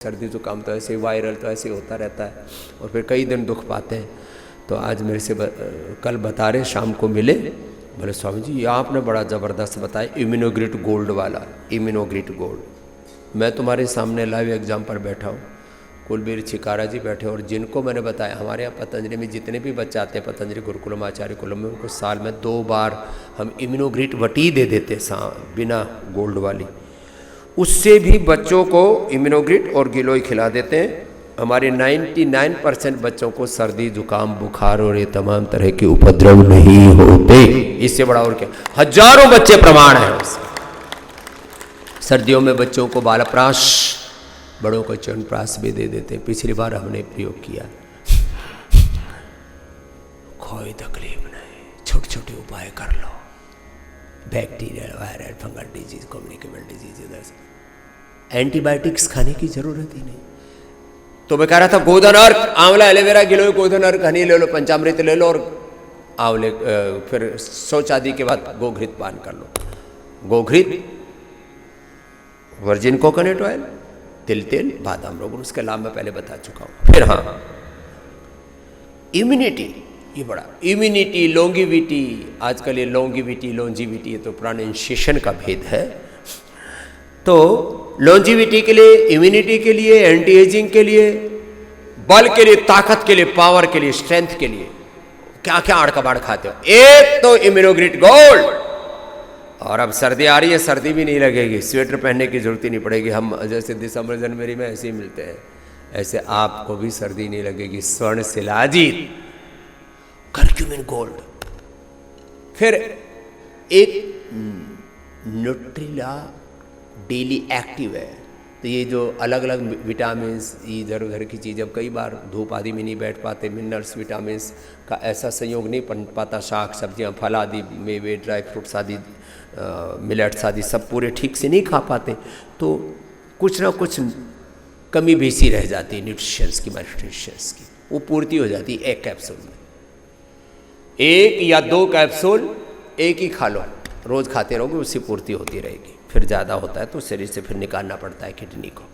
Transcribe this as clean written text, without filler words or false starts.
सर्दी जुकाम तो ऐसे वायरल तो ऐसे होता रहता है और फिर कई दिन दुख पाते हैं। तो आज मेरे से कल बता रहे, शाम को मिले, बोले स्वामी जी ये आपने बड़ा ज़बरदस्त बताया इम्यूनोग्रिट गोल्ड वाला, इम्यूनोग्रिट गोल्ड। मैं तुम्हारे सामने लाइव एग्जाम पर बैठा हूँ, कुलबीर छिकारा जी बैठे और जिनको मैंने बताया, हमारे यहाँ पतंजलि में जितने भी बच्चे आते हैं पतंजलि गुरुकुलम आचार्य कुलम में, उनको साल में 2 बार हम इम्यूनोग्रिट वटी दे देते बिना गोल्ड वाली। उससे भी बच्चों को इम्यूनोग्रिट और गिलोय खिला देते हैं। हमारे 99% बच्चों को सर्दी जुकाम बुखार और ये तमाम तरह के उपद्रव नहीं होते। इससे बड़ा और क्या, हजारों बच्चे प्रमाण हैं उससे। सर्दियों में बच्चों को बालप्राश, बड़ों को च्यवनप्राश भी दे देते। पिछली बार हमने प्रयोग किया, कोई तकलीफ नहीं, छोटे छोटे उपाय कर लो। Bacterial, viral, fungal disease, communicable disease, इधर से एंटीबायोटिक्स खाने की जरूरत ही नहीं। तो मैं कह रहा था गोधन अर्क, आंवला, एलोवेरा, गिलोय, गोधन अर्क, हनी ले लो, पंचामृत ले लो और आंवले, फिर शौच आदि के बाद गोघृत पान कर लो। गोघृत, वर्जिन कोकोनट ऑयल, तिल तेल, बादाम रोगन, उसके लाभ मैं पहले बता चुका हूं। फिर हाँ, इम्यूनिटी, ये बड़ा इम्यूनिटी, लॉन्गिविटी, आजकल ये लॉन्जिविटी, ये तो प्रोनाउंसिएशन का भेद है। तो लॉन्जिविटी के लिए, इम्यूनिटी के लिए, एंटी एजिंग के लिए, बल के लिए, ताकत के लिए, पावर के लिए, स्ट्रेंथ के लिए क्या क्या आड़ कबाड़ खाते हो। एक तो इम्यूनोग्रिट गोल्ड, और अब सर्दी आ रही है, सर्दी भी नहीं लगेगी, स्वेटर पहनने की जरूरत ही नहीं पड़ेगी। हम जैसे दिसंबर जनवरी में ऐसे ही मिलते हैं, ऐसे आपको भी सर्दी नहीं लगेगी। स्वर्ण शिलाजीत, कर्क्यूमिन गोल्ड। फिर एक न्यूट्रिला डेली एक्टिव है। तो ये जो अलग अलग विटामिन, इधर उधर की चीज़, अब कई बार धूप आदि में नहीं बैठ पाते, मिनरल्स विटामिन का ऐसा संयोग नहीं बन पाता, शाक सब्जियां, फल आदि, मेवे, ड्राई फ्रूट्स आदि, मिलेट्स आदि सब पूरे ठीक से नहीं खा पाते, तो कुछ ना कुछ कमी बेसी रह जाती है न्यूट्रिशंस की, माइट्रिशंस की, वो पूर्ति हो जाती है एक कैप्सूल में। 1 या 2 कैप्सूल एक ही खा लो, रोज़ खाते रहोगे, उससे पूर्ति होती रहेगी। फिर ज़्यादा होता है तो शरीर से फिर निकालना पड़ता है किडनी को।